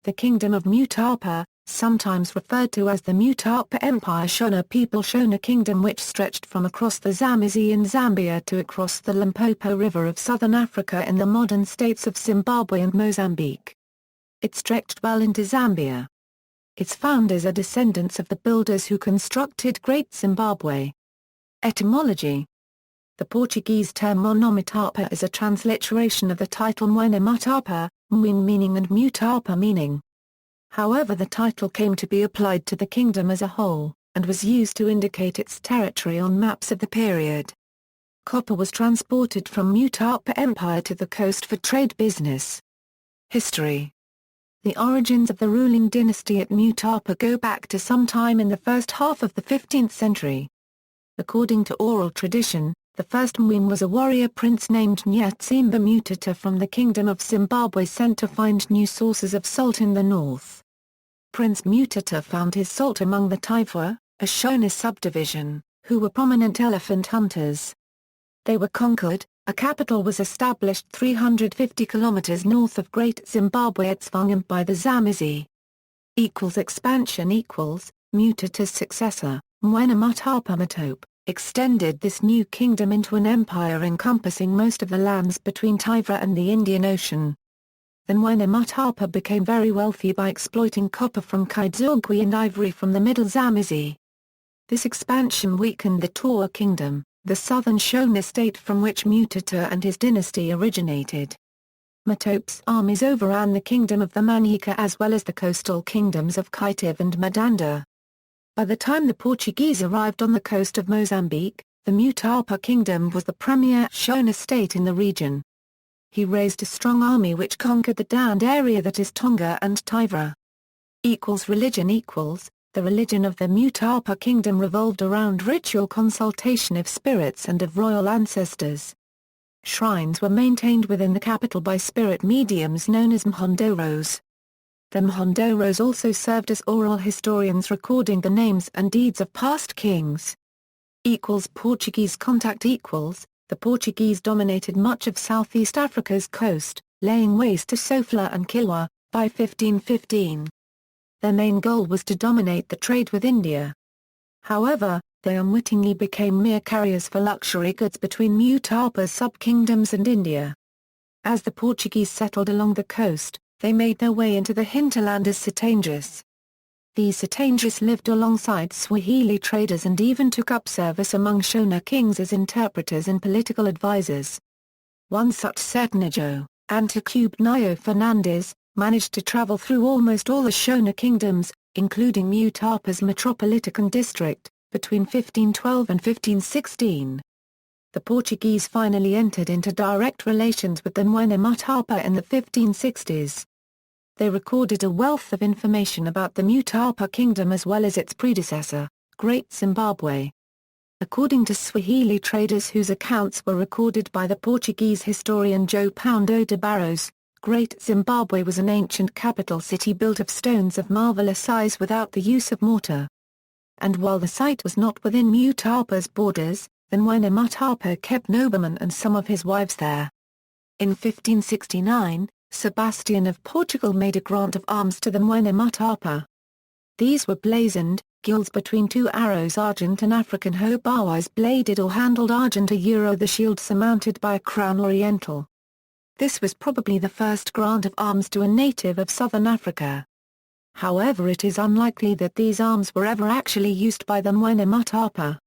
The Kingdom of Mutapa, sometimes referred to as the Mutapa Empire Shona People Shona Kingdom, which stretched from across the Zambezi in Zambia to across the Limpopo River of southern Africa in the modern states of Zimbabwe and Mozambique. It stretched well into Zambia. Its founders are descendants of the builders who constructed Great Zimbabwe. Etymology. The Portuguese term Mutapa is a transliteration of the title Mutapa, meaning and Mutapa meaning. However, the title came to be applied to the kingdom as a whole, and was used to indicate its territory on maps of the period. Copper was transported from Mutapa Empire to the coast for trade business. History. The origins of the ruling dynasty at Mutapa go back to some time in the first half of the 15th century. According to oral tradition, the first Mwin was a warrior prince named Nyatsimba Mutata from the Kingdom of Zimbabwe, sent to find new sources of salt in the north. Prince Mutata found his salt among the Tivwa, a Shona subdivision, who were prominent elephant hunters. They were conquered, a capital was established 350 kilometers north of Great Zimbabwe at Tsvangan by the Zambezi. Expansion Mutata's successor, Mutapa Mutapa, extended this new kingdom into an empire encompassing most of the lands between Tivwa and the Indian Ocean. Then Mutapa became very wealthy by exploiting copper from Kaidzogwe and ivory from the Middle Zambezi. This expansion weakened the Tawa kingdom, the southern Shona state from which Mutata and his dynasty originated. Mutapa's armies overran the kingdom of the Manyika as well as the coastal kingdoms of Kaitive and Madanda. By the time the Portuguese arrived on the coast of Mozambique, the Mutapa kingdom was the premier Shona state in the region. He raised a strong army which conquered the downed area that is Tonga and Tivwa. Religion. The religion of the Mutapa kingdom revolved around ritual consultation of spirits and of royal ancestors. Shrines were maintained within the capital by spirit mediums known as mhondoros. The mhondoros also served as oral historians recording the names and deeds of past kings. Portuguese Contact. The Portuguese dominated much of Southeast Africa's coast, laying waste to Sofala and Kilwa, by 1515. Their main goal was to dominate the trade with India. However, they unwittingly became mere carriers for luxury goods between Mutapa's sub-kingdoms and India. As the Portuguese settled along the coast, they made their way into the hinterland as Setangers. These Setangers lived alongside Swahili traders and even took up service among Shona kings as interpreters and political advisors. One such Setanjo, Anticube Nyo Fernandes, managed to travel through almost all the Shona kingdoms, including Mutapa's metropolitan district, between 1512 and 1516. The Portuguese finally entered into direct relations with the Mutapa in the 1560s. They recorded a wealth of information about the Mutapa kingdom as well as its predecessor, Great Zimbabwe. According to Swahili traders whose accounts were recorded by the Portuguese historian João Paulo de Barros, Great Zimbabwe was an ancient capital city built of stones of marvelous size without the use of mortar. And while the site was not within Mutapa's borders, the Mutapa kept noblemen and some of his wives there. In 1569, Sebastian of Portugal made a grant of arms to the Mutapa. These were blazoned, gules between two arrows argent and African haubawais bladed or handled argent the shield surmounted by a crown oriental. This was probably the first grant of arms to a native of southern Africa. However, it is unlikely that these arms were ever actually used by the Mutapa.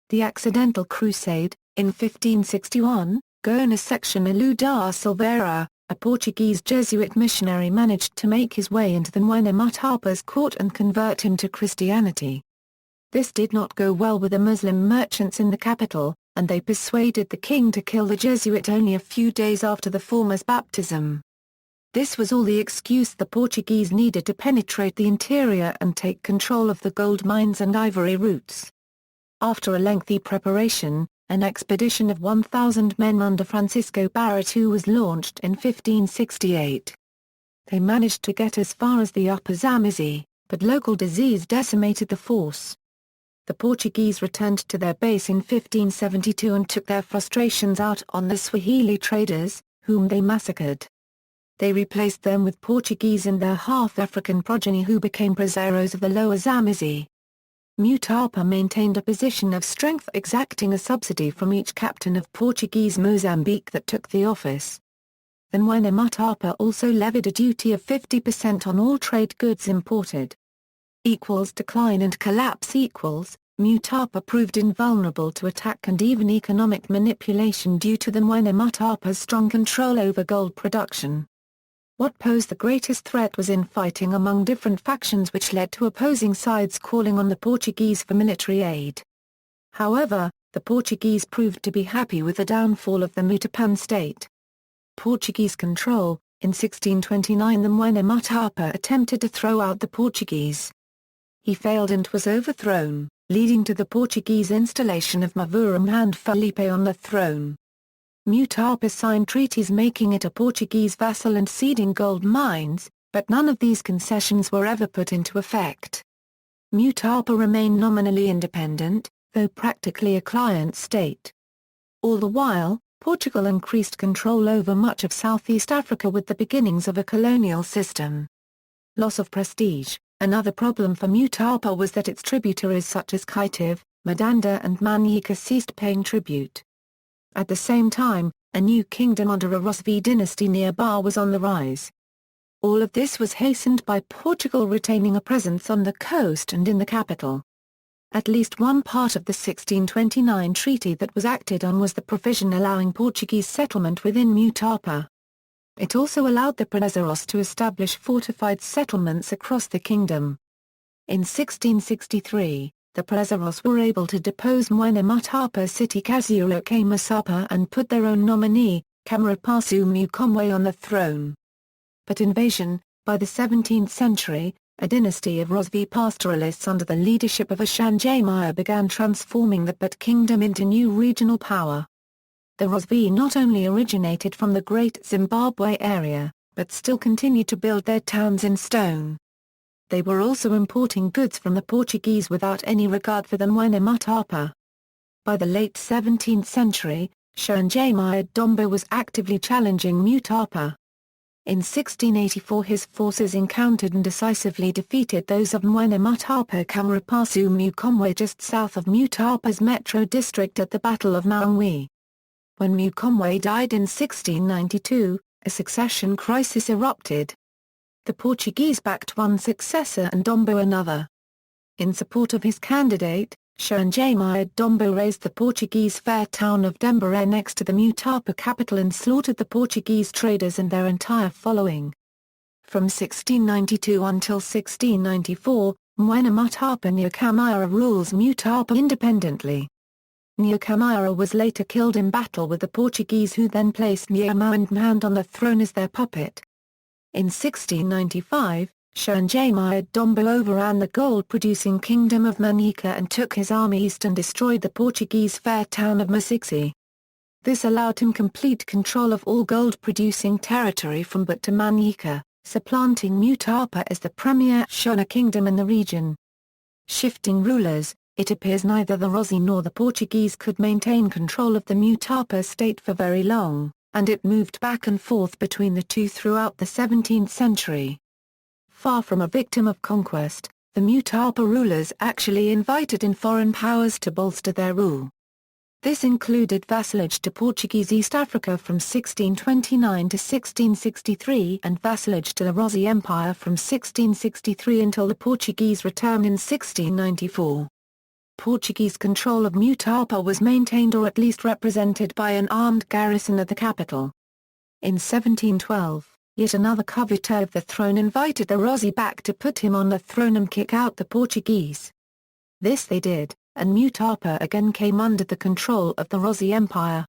The Accidental Crusade, in 1561, Gona Section Alu da Silveira, a Portuguese Jesuit missionary, managed to make his way into the Mutapa's court and convert him to Christianity. This did not go well with the Muslim merchants in the capital, and they persuaded the king to kill the Jesuit only a few days after the former's baptism. This was all the excuse the Portuguese needed to penetrate the interior and take control of the gold mines and ivory routes. After a lengthy preparation, an expedition of 1,000 men under Francisco Barreto was launched in 1568. They managed to get as far as the upper Zambezi, but local disease decimated the force. The Portuguese returned to their base in 1572 and took their frustrations out on the Swahili traders, whom they massacred. They replaced them with Portuguese and their half-African progeny who became Prezeiros of the Lower Zambezi. Mutapa maintained a position of strength, exacting a subsidy from each captain of Portuguese Mozambique that took the office. The Mutapa also levied a duty of 50% on all trade goods imported. Decline and collapse Mutapa proved invulnerable to attack and even economic manipulation due to the Mutapa's strong control over gold production. What posed the greatest threat was infighting among different factions, which led to opposing sides calling on the Portuguese for military aid. However, the Portuguese proved to be happy with the downfall of the Mutapan state. Portuguese control. In 1629 the Mutapa attempted to throw out the Portuguese. He failed and was overthrown, leading to the Portuguese installation of Mavuram and Felipe on the throne. Mutapa signed treaties making it a Portuguese vassal and ceding gold mines, but none of these concessions were ever put into effect. Mutapa remained nominally independent, though practically a client state. All the while, Portugal increased control over much of Southeast Africa with the beginnings of a colonial system. Loss of prestige. Another problem for Mutapa was that its tributaries such as Kaitive, Madanda and Manyika ceased paying tribute. At the same time, a new kingdom under a Rosvi dynasty nearby was on the rise. All of this was hastened by Portugal retaining a presence on the coast and in the capital. At least one part of the 1629 treaty that was acted on was the provision allowing Portuguese settlement within Mutapa. It also allowed the Prezeiros to establish fortified settlements across the kingdom. In 1663, the Prezeiros were able to depose Mutapa city Kazuroke Masapa and put their own nominee, Kamarapasu Mukomwe, on the throne. But invasion. By the 17th century, a dynasty of Rosvi pastoralists under the leadership of Ashanjamaya began transforming the But kingdom into new regional power. The Rosvi not only originated from the Great Zimbabwe area, but still continued to build their towns in stone. They were also importing goods from the Portuguese without any regard for the Mutapa. By the late 17th century, Ashanjamaya Dombo was actively challenging Mutapa. In 1684 his forces encountered and decisively defeated those of Mutapa Kamarapasu Mukomwe just south of Mutapa's metro district at the Battle of Maungwi. When Mukomwe died in 1692, a succession crisis erupted. The Portuguese backed one successor and Dombo another. In support of his candidate, Ashanjamaya Dombo razed the Portuguese fair town of Dembere next to the Mutapa capital and slaughtered the Portuguese traders and their entire following. From 1692 until 1694, Mutapa Nyakamira rules Mutapa independently. Nyakamira was later killed in battle with the Portuguese, who then placed Nyamo and Mhand on the throne as their puppet. In 1695, Ashanjamaya Dombo overran the gold-producing Kingdom of Manyika and took his army east and destroyed the Portuguese fair town of Masiksi. This allowed him complete control of all gold-producing territory from But to Manyika, supplanting Mutapa as the premier Shona kingdom in the region. Shifting rulers. It appears neither the Rossi nor the Portuguese could maintain control of the Mutapa state for very long, and it moved back and forth between the two throughout the 17th century. Far from a victim of conquest, the Mutapa rulers actually invited in foreign powers to bolster their rule. This included vassalage to Portuguese East Africa from 1629 to 1663 and vassalage to the Rossi Empire from 1663 until the Portuguese returned in 1694. Portuguese control of Mutapa was maintained or at least represented by an armed garrison at the capital. In 1712, yet another coveter of the throne invited the Rossi back to put him on the throne and kick out the Portuguese. This they did, and Mutapa again came under the control of the Rossi Empire.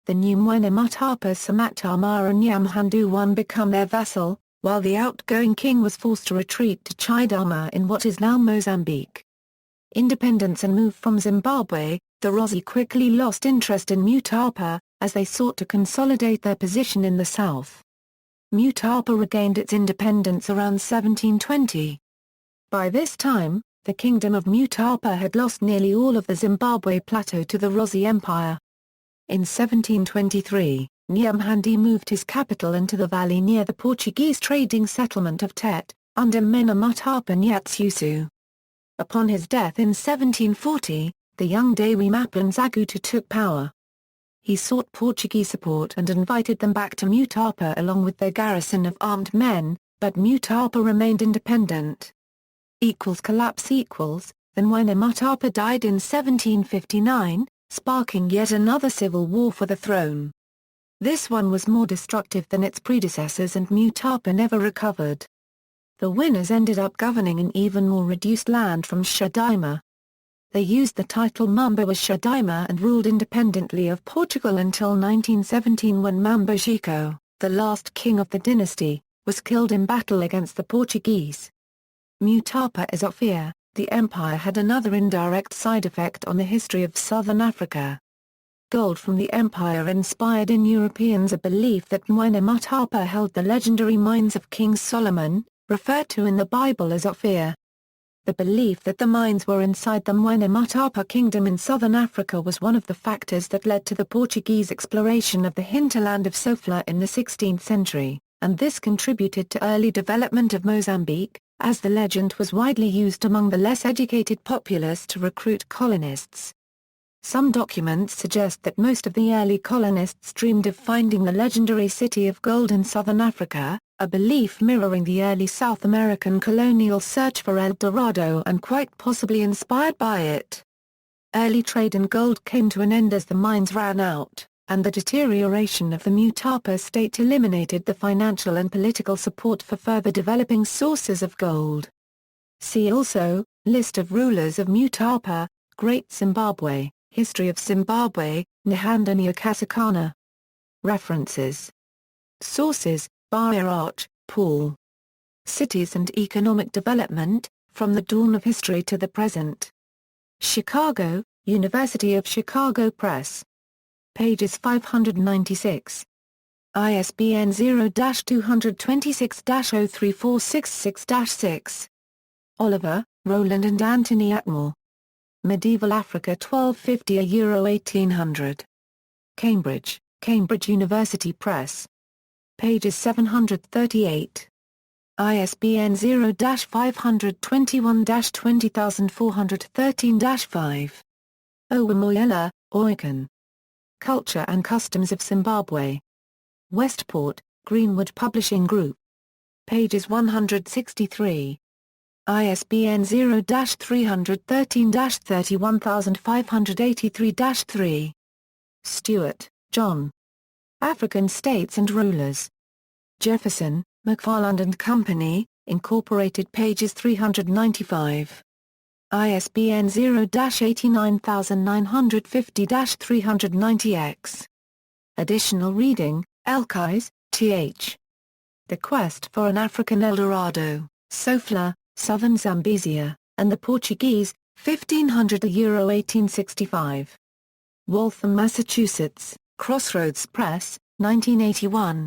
The new Mutapa Samatamara Nyamhandu won become their vassal, while the outgoing king was forced to retreat to Chidama in what is now Mozambique. Independence and move from Zimbabwe, the Rossi quickly lost interest in Mutapa, as they sought to consolidate their position in the south. Mutapa regained its independence around 1720. By this time, the Kingdom of Mutapa had lost nearly all of the Zimbabwe plateau to the Rossi Empire. In 1723, Nyamhandi moved his capital into the valley near the Portuguese trading settlement of Tete, under Mena Mutapa Nyatsusu. Upon his death in 1740, the young Dewi Mapan Zagutu took power. He sought Portuguese support and invited them back to Mutapa along with their garrison of armed men, but Mutapa remained independent. Collapse Then Mwene Mutapa died in 1759, sparking yet another civil war for the throne. This one was more destructive than its predecessors and Mutapa never recovered. The winners ended up governing an even more reduced land from Shadaima. They used the title Mamba was Shadaima and ruled independently of Portugal until 1917 when Mamba Chico, the last king of the dynasty, was killed in battle against the Portuguese. Mutapa as Ophir, the empire had another indirect side effect on the history of southern Africa. Gold from the empire inspired in Europeans a belief that Mwene Mutapa held the legendary mines of King Solomon, referred to in the Bible as Ophir. The belief that the mines were inside the Mwene Mutapa kingdom in southern Africa was one of the factors that led to the Portuguese exploration of the hinterland of Sofala in the 16th century, and this contributed to early development of Mozambique, as the legend was widely used among the less educated populace to recruit colonists. Some documents suggest that most of the early colonists dreamed of finding the legendary city of gold in southern Africa, a belief mirroring the early South American colonial search for El Dorado and quite possibly inspired by it. Early trade in gold came to an end as the mines ran out, and the deterioration of the Mutapa state eliminated the financial and political support for further developing sources of gold. See also, List of rulers of Mutapa, Great Zimbabwe, History of Zimbabwe, Nihanda Kasakana. References. Sources: Bayer-Arch, Paul. Cities and Economic Development, From the Dawn of History to the Present. Chicago, University of Chicago Press. Pages 596. ISBN 0-226-03466-6. Oliver, Roland and Anthony Atmore. Medieval Africa 1250–1800. Cambridge, Cambridge University Press. Pages 738. ISBN 0-521-20413-5. Owamoyela, Oiken. Culture and Customs of Zimbabwe. Westport, Greenwood Publishing Group. Pages 163. ISBN 0-313-31583-3. Stewart, John. African States and Rulers. Jefferson, McFarland and Company, Incorporated. Pages 395. ISBN 0-89950-390-X. Additional reading: Elkis, Th. The Quest for an African El Dorado, Sofala, Southern Zambezia, and the Portuguese, 1500–1865. Waltham, Massachusetts, Crossroads Press, 1981.